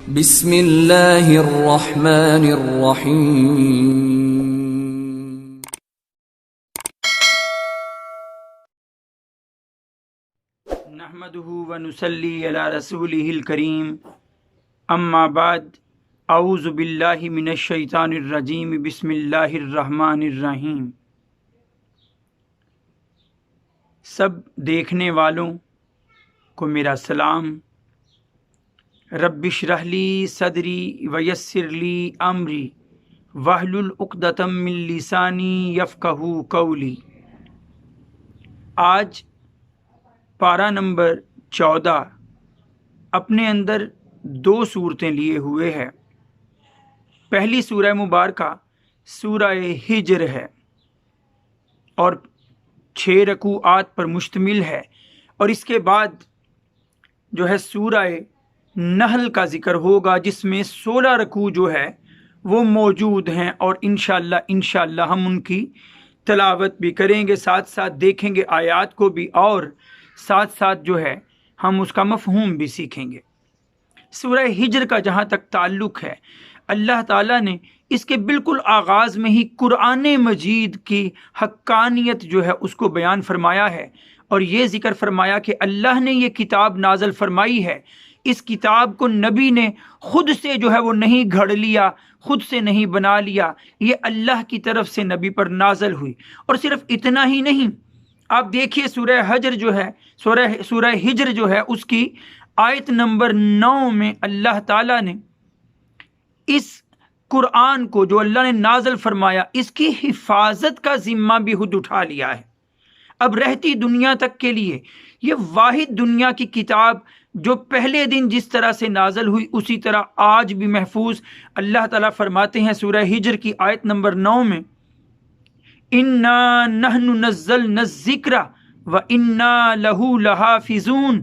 بسم اللہ الرحمن الرحیم نحمده ونصلی علی رسولہ الکریم اما بعد اعوذ باللہ من الشیطان الرجیم بسم اللہ الرحمن الرحیم۔ سب دیکھنے والوں کو میرا سلام۔ رب اشرح لی صدری ویسر لی امری واحلل عقدۃ من لسانی یفقہوا قولی۔ آج پارہ نمبر 14 اپنے اندر 2 صورتیں لیے ہوئے ہے۔ پہلی سورہ مبارکہ سورہ ہجر ہے اور 6 رکوعات پر مشتمل ہے، اور اس کے بعد جو ہے سورہ نحل کا ذکر ہوگا جس میں 16 رکوع جو ہے وہ موجود ہیں، اور انشاءاللہ ہم ان کی تلاوت بھی کریں گے، ساتھ ساتھ دیکھیں گے آیات کو بھی، اور ساتھ ساتھ جو ہے ہم اس کا مفہوم بھی سیکھیں گے۔ سورہ ہجر کا جہاں تک تعلق ہے، اللہ تعالیٰ نے اس کے بالکل آغاز میں ہی قرآن مجید کی حقانیت جو ہے اس کو بیان فرمایا ہے، اور یہ ذکر فرمایا کہ اللہ نے یہ کتاب نازل فرمائی ہے۔ اس کتاب کو نبی نے خود سے جو ہے وہ نہیں گھڑ لیا، خود سے نہیں بنا لیا، یہ اللہ کی طرف سے نبی پر نازل ہوئی۔ اور صرف اتنا ہی نہیں، آپ دیکھیے سورہ ہجر جو ہے، سورہ ہجر جو ہے اس کی آیت نمبر 9 میں اللہ تعالیٰ نے اس قرآن کو جو اللہ نے نازل فرمایا اس کی حفاظت کا ذمہ بھی خود اٹھا لیا ہے۔ اب رہتی دنیا تک کے لیے یہ واحد دنیا کی کتاب جو پہلے دن جس طرح سے نازل ہوئی اسی طرح آج بھی محفوظ۔ اللہ تعالیٰ فرماتے ہیں سورہ ہجر کی آیت نمبر 9 میں، اِنَّا نَحْنُ نَزَّلْنَا الذِّكْرَ وَإِنَّا لَهُ لَحَافِظُونَ،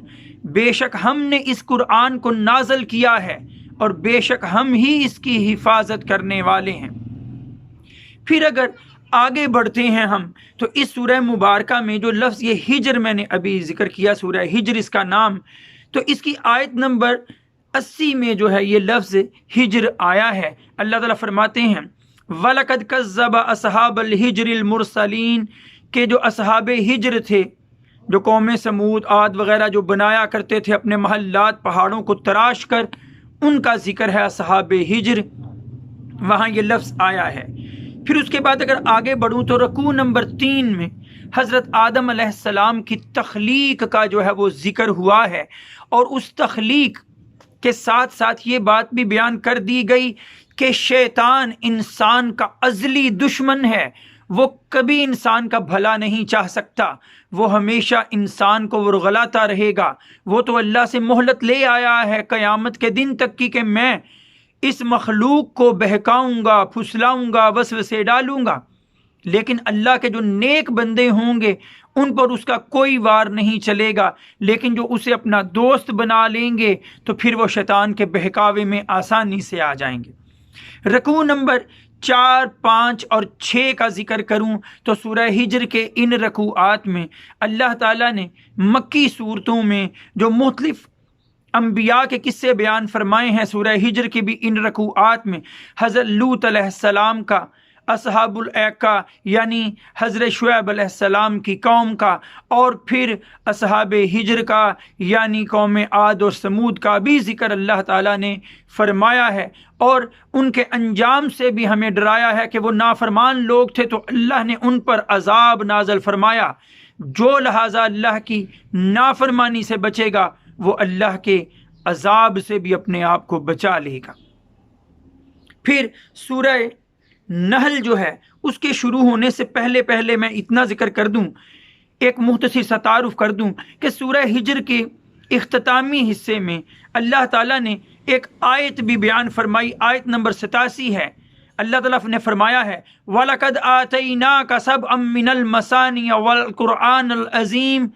بے شک ہم نے اس قرآن کو نازل کیا ہے اور بے شک ہم ہی اس کی حفاظت کرنے والے ہیں۔ پھر اگر آگے بڑھتے ہیں ہم تو اس سورہ مبارکہ میں جو لفظ یہ ہجر میں نے ابھی ذکر کیا، سورہ ہجر اس کا نام، تو اس کی آیت نمبر 80 میں جو ہے یہ لفظ ہجر آیا ہے۔ اللہ تعالیٰ فرماتے ہیں وَلَقَدْ كَذَّبَ أَصْحَابَ الْحِجْرِ الْمُرْسَلِينَ، کہ جو اصحاب ہجر تھے، جو قوم سمود عاد وغیرہ جو بنایا کرتے تھے اپنے محلات پہاڑوں کو تراش کر، ان کا ذکر ہے اصحاب ہجر، وہاں یہ لفظ آیا ہے۔ پھر اس کے بعد اگر آگے بڑھوں تو رکوع نمبر 3 میں حضرت آدم علیہ السلام کی تخلیق کا جو ہے وہ ذکر ہوا ہے، اور اس تخلیق کے ساتھ ساتھ یہ بات بھی بیان کر دی گئی کہ شیطان انسان کا ازلی دشمن ہے، وہ کبھی انسان کا بھلا نہیں چاہ سکتا، وہ ہمیشہ انسان کو ورغلاتا رہے گا۔ وہ تو اللہ سے مہلت لے آیا ہے قیامت کے دن تک کی کہ میں اس مخلوق کو بہکاؤں گا، پھسلاؤں گا، وسوسے ڈالوں گا، لیکن اللہ کے جو نیک بندے ہوں گے ان پر اس کا کوئی وار نہیں چلے گا، لیکن جو اسے اپنا دوست بنا لیں گے تو پھر وہ شیطان کے بہکاوے میں آسانی سے آ جائیں گے۔ رکوع نمبر 4، 5 اور 6 کا ذکر کروں تو سورہ ہجر کے ان رکوعات میں اللہ تعالیٰ نے مکی صورتوں میں جو مختلف انبیاء کے قصے بیان فرمائے ہیں، سورہ ہجر کے بھی ان رکوعات میں حضرت لوط علیہ السلام کا، اصحاب الایکہ یعنی حضرت شعیب علیہ السلام کی قوم کا، اور پھر اصحاب ہجر کا یعنی قوم عاد اور سمود کا بھی ذکر اللہ تعالیٰ نے فرمایا ہے، اور ان کے انجام سے بھی ہمیں ڈرایا ہے کہ وہ نافرمان لوگ تھے تو اللہ نے ان پر عذاب نازل فرمایا۔ جو لہٰذا اللہ کی نافرمانی سے بچے گا وہ اللہ کے عذاب سے بھی اپنے آپ کو بچا لے گا۔ پھر سورہ نحل جو ہے اس کے شروع ہونے سے پہلے میں اتنا ذکر کر دوں، ایک مختصر سا تعارف کر دوں کہ سورہ ہجر کے اختتامی حصے میں اللہ تعالیٰ نے ایک آیت بھی بیان فرمائی، آیت نمبر 87 ہے۔ اللہ تعالیٰ نے فرمایا ہے وَلَقَدْ آتَيْنَاكَ سَبْعًا مِّنَ الْمَثَانِيَ وَالْقُرْآنَ الْعَظِيمِ،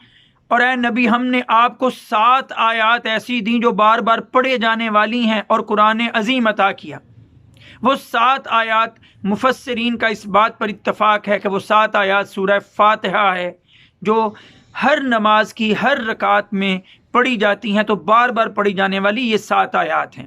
اور اے نبی ہم نے آپ کو 7 آیات ایسی دیں جو بار بار پڑھے جانے والی ہیں اور قرآن عظیم عطا کیا۔ وہ 7 آیات مفسرین کا اس بات پر اتفاق ہے کہ وہ 7 آیات سورہ فاتحہ ہے، جو ہر نماز کی ہر رکعت میں پڑھی جاتی ہیں، تو بار بار پڑھی جانے والی یہ 7 آیات ہیں۔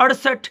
68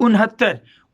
69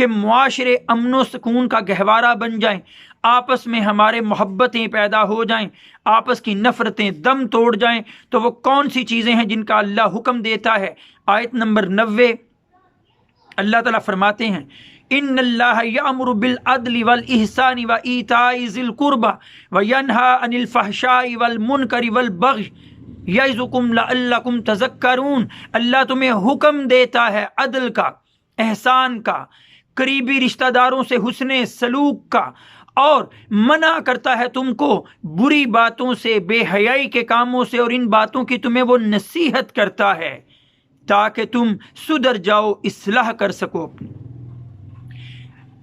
کہ معاشرے امن و سکون کا گہوارہ بن جائیں، آپس میں ہمارے محبتیں پیدا ہو جائیں، آپس کی نفرتیں دم توڑ جائیں، تو وہ کون سی چیزیں ہیں جن کا اللہ حکم دیتا ہے؟ آیت نمبر 90 اللہ تعالیٰ فرماتے ہیں ان اللہ یامر بالعدل والاحسان وایتاء ذی القربى وینہی عن الفحشاء والمنکر والبغی یعظکم لعلکم تذکرون۔ اللہ تمہیں حکم دیتا ہے عدل کا، احسان کا، قریبی رشتہ داروں سے حسن سلوک کا، اور منع کرتا ہے تم کو بری باتوں سے، بے حیائی کے کاموں سے، اور ان باتوں کی تمہیں وہ نصیحت کرتا ہے تاکہ تم سدھر جاؤ، اصلاح کر سکو اپنی۔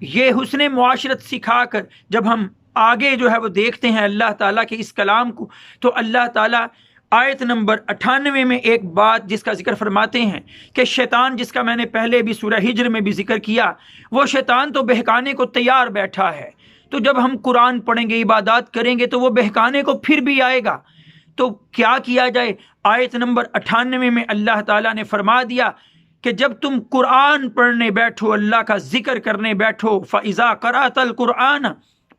یہ حسن معاشرت سکھا کر جب ہم آگے جو ہے وہ دیکھتے ہیں اللہ تعالیٰ کے اس کلام کو، تو اللہ تعالیٰ آیت نمبر 98 میں ایک بات جس کا ذکر فرماتے ہیں کہ شیطان، جس کا میں نے پہلے بھی سورہ ہجر میں بھی ذکر کیا، وہ شیطان تو بہکانے کو تیار بیٹھا ہے۔ تو جب ہم قرآن پڑھیں گے، عبادات کریں گے، تو وہ بہکانے کو پھر بھی آئے گا۔ تو کیا کیا جائے؟ آیت نمبر 98 میں اللہ تعالیٰ نے فرما دیا کہ جب تم قرآن پڑھنے بیٹھو، اللہ کا ذکر کرنے بیٹھو، فَإِذَا قَرَأْتَ الْقُرْآنَ،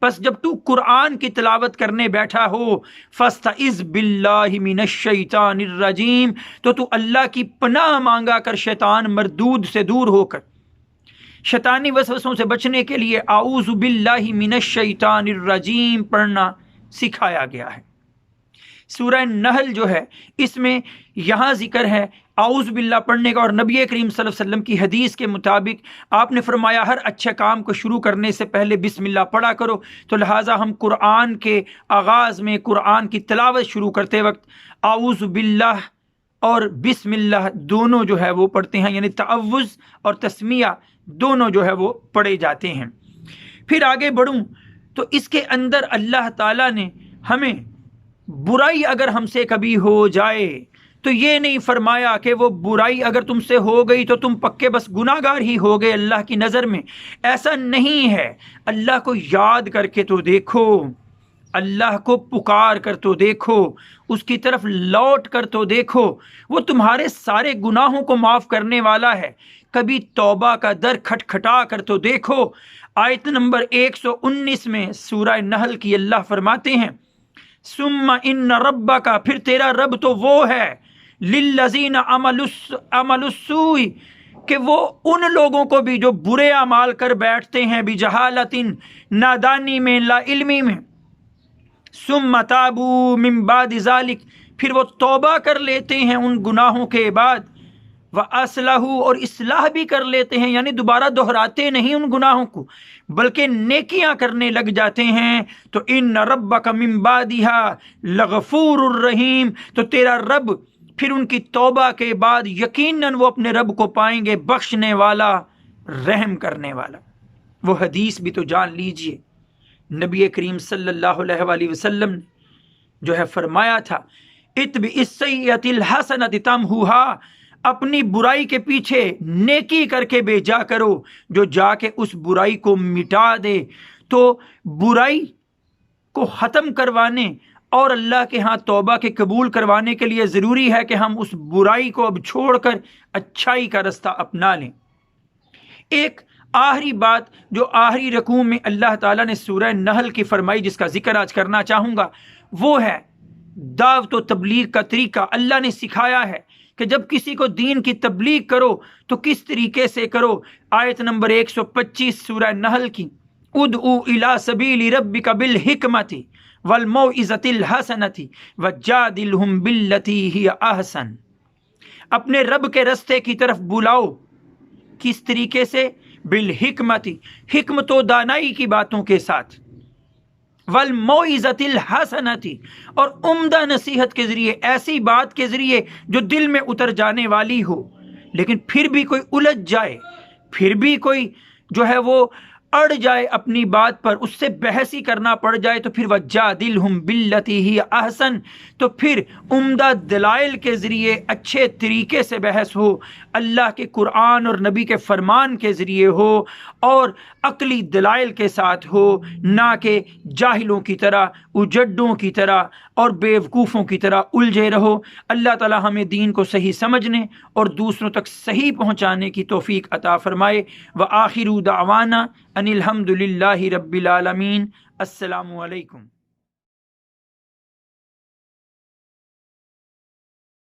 پس جب تو قرآن کی تلاوت کرنے بیٹھا ہو، فَاسْتَعِذْ بِاللَّهِ مِنَ الشَّيْطَانِ الرَّجِيمِ، تو اللہ کی پناہ مانگا کر شیطان مردود سے دور ہو کر۔ شیطانی وسوسوں سے بچنے کے لیے اعوذ باللہ من الشیطان الرجیم پڑھنا سکھایا گیا ہے۔ سورہ نحل جو ہے اس میں یہاں ذکر ہے اعوذ باللہ پڑھنے کا، اور نبی کریم صلی اللہ علیہ وسلم کی حدیث کے مطابق آپ نے فرمایا ہر اچھے کام کو شروع کرنے سے پہلے بسم اللہ پڑھا کرو۔ تو لہٰذا ہم قرآن کے آغاز میں، قرآن کی تلاوت شروع کرتے وقت اعوذ باللہ اور بسم اللہ دونوں جو ہے وہ پڑھتے ہیں، یعنی تعوذ اور تسمیہ دونوں جو ہے وہ پڑھے جاتے ہیں۔ پھر آگے بڑھوں تو اس کے اندر اللہ تعالیٰ نے ہمیں برائی اگر ہم سے کبھی ہو جائے تو یہ نہیں فرمایا کہ وہ برائی اگر تم سے ہو گئی تو تم پکے بس گناہ گار ہی ہو گئے اللہ کی نظر میں، ایسا نہیں ہے۔ اللہ کو یاد کر کے تو دیکھو، اللہ کو پکار کر تو دیکھو، اس کی طرف لوٹ کر تو دیکھو، وہ تمہارے سارے گناہوں کو معاف کرنے والا ہے۔ کبھی توبہ کا در کھٹکھٹا کر تو دیکھو۔ آیت نمبر 119 میں سورہ نحل کی اللہ فرماتے ہیں ثم ان ربک، پھر تیرا رب تو وہ ہے للذین عملوا السوء، کہ وہ ان لوگوں کو بھی جو برے اعمال کر بیٹھتے ہیں، بجہالۃ، نادانی میں، لا علمی میں، ثم تابوا من بعد ذلک، پھر وہ توبہ کر لیتے ہیں ان گناہوں کے بعد، وَأَصْلَحُوا، اور اصلاح بھی کر لیتے ہیں، یعنی دوبارہ دہراتے نہیں ان گناہوں کو بلکہ نیکیاں کرنے لگ جاتے ہیں، تو ان ربک من بعدها لغفور الرحیم، تو تیرا رب پھر ان کی توبہ کے بعد یقیناً وہ اپنے رب کو پائیں گے بخشنے والا، رحم کرنے والا۔ وہ حدیث بھی تو جان لیجئے، نبی کریم صلی اللہ علیہ وآلہ وسلم نے جو ہے فرمایا تھا اتبع السیئۃ الحسنۃ تمحوها، اپنی برائی کے پیچھے نیکی کر کے بھیجا کرو جو جا کے اس برائی کو مٹا دے۔ تو برائی کو ختم کروانے اور اللہ کے ہاں توبہ کے قبول کروانے کے لیے ضروری ہے کہ ہم اس برائی کو اب چھوڑ کر اچھائی کا رستہ اپنا لیں۔ ایک آخری بات جو آخری رکوع میں اللہ تعالیٰ نے سورہ نحل کی فرمائی، جس کا ذکر آج کرنا چاہوں گا، وہ ہے دعوت و تبلیغ کا طریقہ۔ اللہ نے سکھایا ہے کہ جب کسی کو دین کی تبلیغ کرو تو کس طریقے سے کرو۔ آیت نمبر 125 سورہ نحل کی، ادعو الی سبیل ربک بالحکمۃ والموعظۃ الحسنۃ وجادلہم باللتی ہی احسن، اپنے رب کے رستے کی طرف بلاؤ، کس طریقے سے؟ بالحکمت، حکمت و دانائی کی باتوں کے ساتھ، والموعظۃ الحسنۃ، اور عمدہ نصیحت کے ذریعے، ایسی بات کے ذریعے جو دل میں اتر جانے والی ہو۔ لیکن پھر بھی کوئی الجھ جائے، پھر بھی کوئی جو ہے وہ اڑ جائے اپنی بات پر، اس سے بحث ہی کرنا پڑ جائے، تو پھر وَجَادِلْهُمْ بِالَّتِي هِيَ أَحْسَنُ، تو پھر عمدہ دلائل کے ذریعے اچھے طریقے سے بحث ہو، اللہ کے قرآن اور نبی کے فرمان کے ذریعے ہو اور عقلی دلائل کے ساتھ ہو، نہ کہ جاہلوں کی طرح، اجڈوں کی طرح اور بیوقوفوں کی طرح الجھے رہو۔ اللہ تعالی ہمیں دین کو صحیح سمجھنے اور دوسروں تک صحیح پہنچانے کی توفیق عطا فرمائے۔ وآخر دعوانا ان الحمد للہ رب العالمین۔ السلام علیکم۔